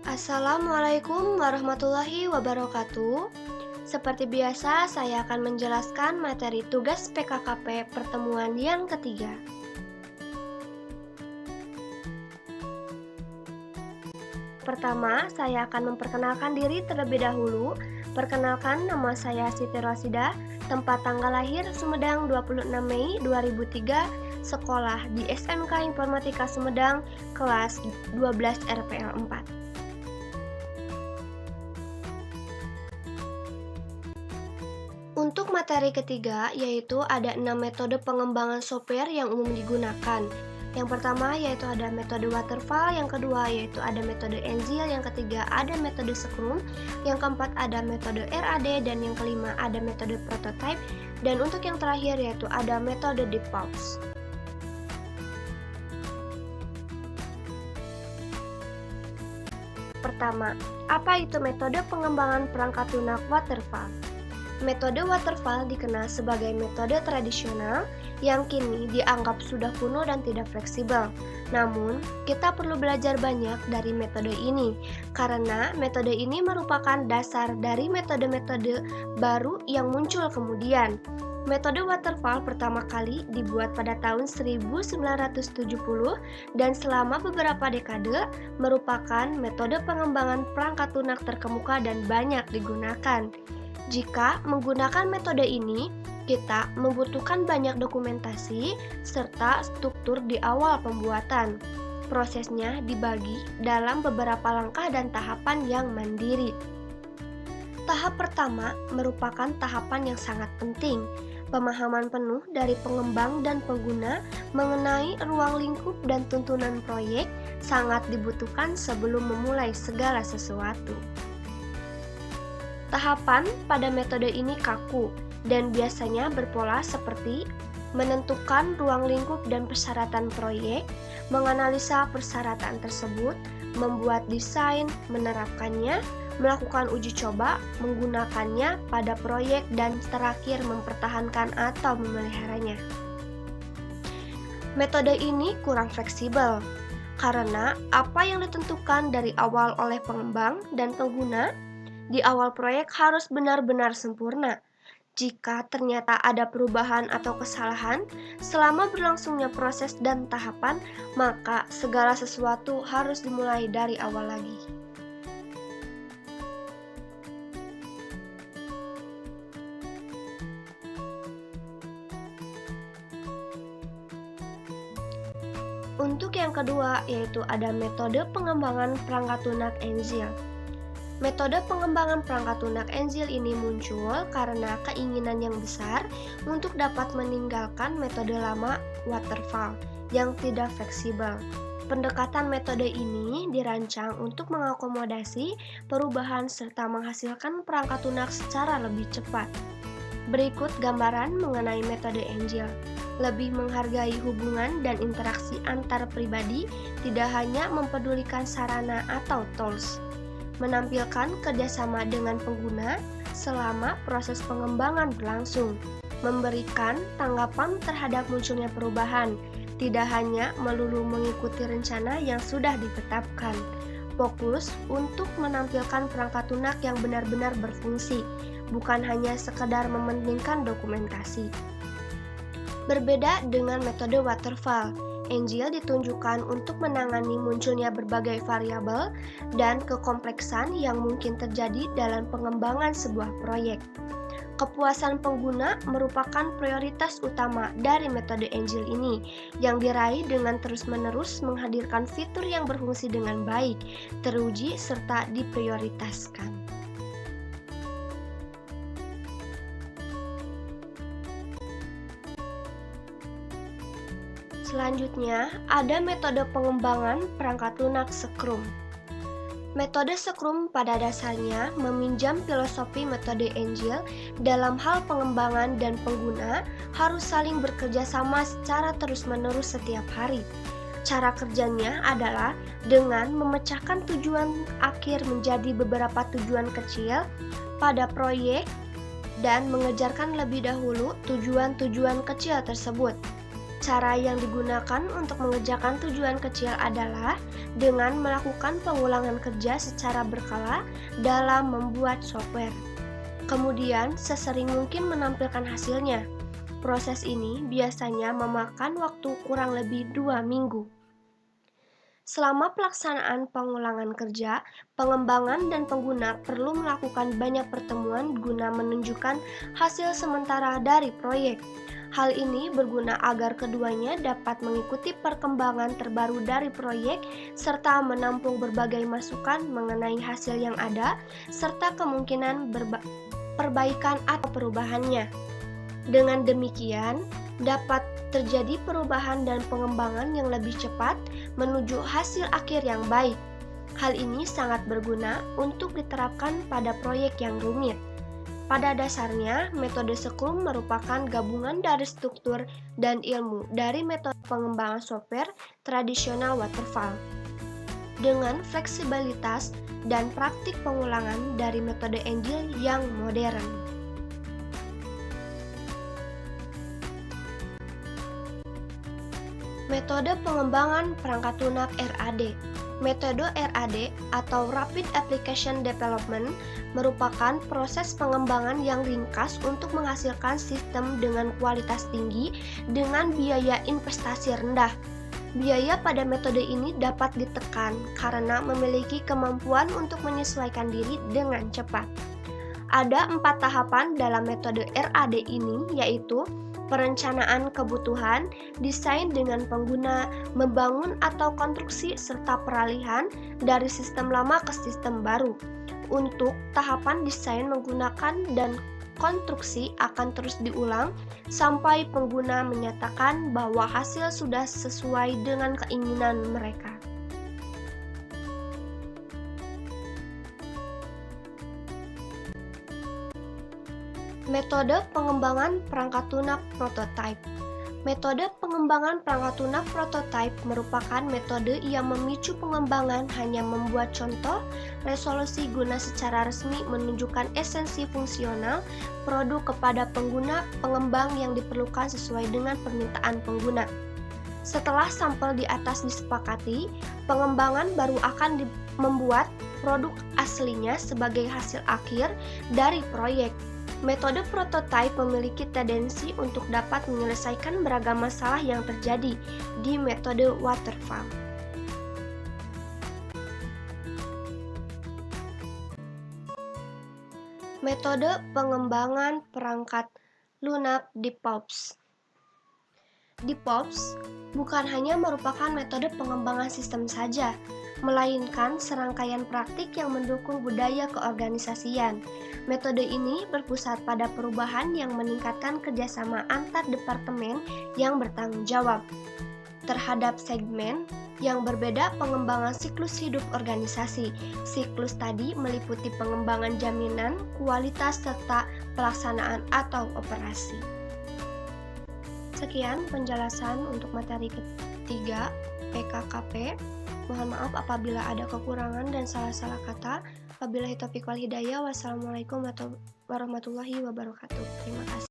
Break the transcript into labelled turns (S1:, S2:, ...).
S1: Assalamualaikum warahmatullahi wabarakatuh. Seperti biasa, saya akan menjelaskan materi tugas PKKP pertemuan yang ketiga. Pertama, saya akan memperkenalkan diri terlebih dahulu. Perkenalkan, nama saya Siti Rosida, tempat tanggal lahir Sumedang 26 Mei 2003, sekolah di SMK Informatika Sumedang, kelas 12 RPL 4. Untuk materi ketiga, yaitu ada 6 metode pengembangan software yang umum digunakan. Yang pertama yaitu ada metode waterfall, yang kedua yaitu ada metode Agile, yang ketiga ada metode Scrum, yang keempat ada metode RAD, dan yang kelima ada metode prototype, dan untuk yang terakhir yaitu ada metode DevOps. Pertama, apa itu metode pengembangan perangkat lunak waterfall? Metode waterfall dikenal sebagai metode tradisional yang kini dianggap sudah kuno dan tidak fleksibel. Namun, kita perlu belajar banyak dari metode ini karena metode ini merupakan dasar dari metode-metode baru yang muncul kemudian. Metode waterfall pertama kali dibuat pada tahun 1970 dan selama beberapa dekade merupakan metode pengembangan perangkat lunak terkemuka dan banyak digunakan. Jika menggunakan metode ini, kita membutuhkan banyak dokumentasi serta struktur di awal pembuatan. Prosesnya dibagi dalam beberapa langkah dan tahapan yang mandiri. Tahap pertama merupakan tahapan yang sangat penting. Pemahaman penuh dari pengembang dan pengguna mengenai ruang lingkup dan tuntunan proyek sangat dibutuhkan sebelum memulai segala sesuatu. Tahapan pada metode ini kaku dan biasanya berpola seperti menentukan ruang lingkup dan persyaratan proyek, menganalisa persyaratan tersebut, membuat desain, menerapkannya, melakukan uji coba, menggunakannya pada proyek, dan terakhir mempertahankan atau memeliharanya. Metode ini kurang fleksibel karena apa yang ditentukan dari awal oleh pengembang dan pengguna di awal proyek harus benar-benar sempurna. Jika ternyata ada perubahan atau kesalahan selama berlangsungnya proses dan tahapan, maka segala sesuatu harus dimulai dari awal lagi. Untuk yang kedua, yaitu ada metode pengembangan perangkat lunak Agile. Metode pengembangan perangkat lunak Agile ini muncul karena keinginan yang besar untuk dapat meninggalkan metode lama waterfall yang tidak fleksibel. Pendekatan metode ini dirancang untuk mengakomodasi perubahan serta menghasilkan perangkat lunak secara lebih cepat. Berikut gambaran mengenai metode Agile. Lebih menghargai hubungan dan interaksi antar pribadi, tidak hanya mempedulikan sarana atau tools. Menampilkan kerjasama dengan pengguna selama proses pengembangan berlangsung, memberikan tanggapan terhadap munculnya perubahan, tidak hanya melulu mengikuti rencana yang sudah ditetapkan, fokus untuk menampilkan perangkat lunak yang benar-benar berfungsi, bukan hanya sekedar mementingkan dokumentasi. Berbeda dengan metode waterfall, Agile ditunjukkan untuk menangani munculnya berbagai variabel dan kekompleksan yang mungkin terjadi dalam pengembangan sebuah proyek. Kepuasan pengguna merupakan prioritas utama dari metode Agile ini, yang diraih dengan terus-menerus menghadirkan fitur yang berfungsi dengan baik, teruji, serta diprioritaskan. Selanjutnya, ada metode pengembangan perangkat lunak Scrum. Metode Scrum pada dasarnya meminjam filosofi metode Agile dalam hal pengembangan dan pengguna harus saling bekerja sama secara terus-menerus setiap hari. Cara kerjanya adalah dengan memecahkan tujuan akhir menjadi beberapa tujuan kecil pada proyek dan mengejarkan lebih dahulu tujuan-tujuan kecil tersebut. Cara yang digunakan untuk mengerjakan tujuan kecil adalah dengan melakukan pengulangan kerja secara berkala dalam membuat software. Kemudian, sesering mungkin menampilkan hasilnya. Proses ini biasanya memakan waktu kurang lebih 2 minggu. Selama pelaksanaan pengulangan kerja, pengembangan dan pengguna perlu melakukan banyak pertemuan guna menunjukkan hasil sementara dari proyek. Hal ini berguna agar keduanya dapat mengikuti perkembangan terbaru dari proyek serta menampung berbagai masukan mengenai hasil yang ada serta kemungkinan perbaikan atau perubahannya. Dengan demikian, dapat terjadi perubahan dan pengembangan yang lebih cepat menuju hasil akhir yang baik. Hal ini sangat berguna untuk diterapkan pada proyek yang rumit. Pada dasarnya, metode Scrum merupakan gabungan dari struktur dan ilmu dari metode pengembangan software tradisional waterfall dengan fleksibilitas dan praktik pengulangan dari metode Agile yang modern. Metode pengembangan perangkat lunak RAD. Metode RAD atau Rapid Application Development merupakan proses pengembangan yang ringkas untuk menghasilkan sistem dengan kualitas tinggi dengan biaya investasi rendah. Biaya pada metode ini dapat ditekan karena memiliki kemampuan untuk menyesuaikan diri dengan cepat. Ada 4 tahapan dalam metode RAD ini, yaitu perencanaan kebutuhan, desain dengan pengguna, membangun atau konstruksi, serta peralihan dari sistem lama ke sistem baru. Untuk tahapan desain menggunakan dan konstruksi akan terus diulang sampai pengguna menyatakan bahwa hasil sudah sesuai dengan keinginan mereka. Metode pengembangan perangkat lunak prototype. Metode pengembangan perangkat lunak prototype merupakan metode yang memicu pengembangan hanya membuat contoh resolusi guna secara resmi menunjukkan esensi fungsional produk kepada pengguna pengembang yang diperlukan sesuai dengan permintaan pengguna. Setelah sampel di atas disepakati, pengembangan baru akan membuat produk aslinya sebagai hasil akhir dari proyek. Metode prototype memiliki tendensi untuk dapat menyelesaikan beragam masalah yang terjadi di metode waterfall. Metode pengembangan perangkat lunak DevOps. DevOps bukan hanya merupakan metode pengembangan sistem saja, melainkan serangkaian praktik yang mendukung budaya keorganisasian. Metode ini berpusat pada perubahan yang meningkatkan kerjasama antar departemen yang bertanggung jawab terhadap segmen yang berbeda pengembangan siklus hidup organisasi. Siklus tadi meliputi pengembangan jaminan, kualitas, serta pelaksanaan atau operasi. Sekian penjelasan untuk materi ketiga PKKP. Mohon maaf apabila ada kekurangan dan salah-salah kata. Wabillahi taufiq wal hidayah. Wassalamualaikum warahmatullahi wabarakatuh. Terima kasih.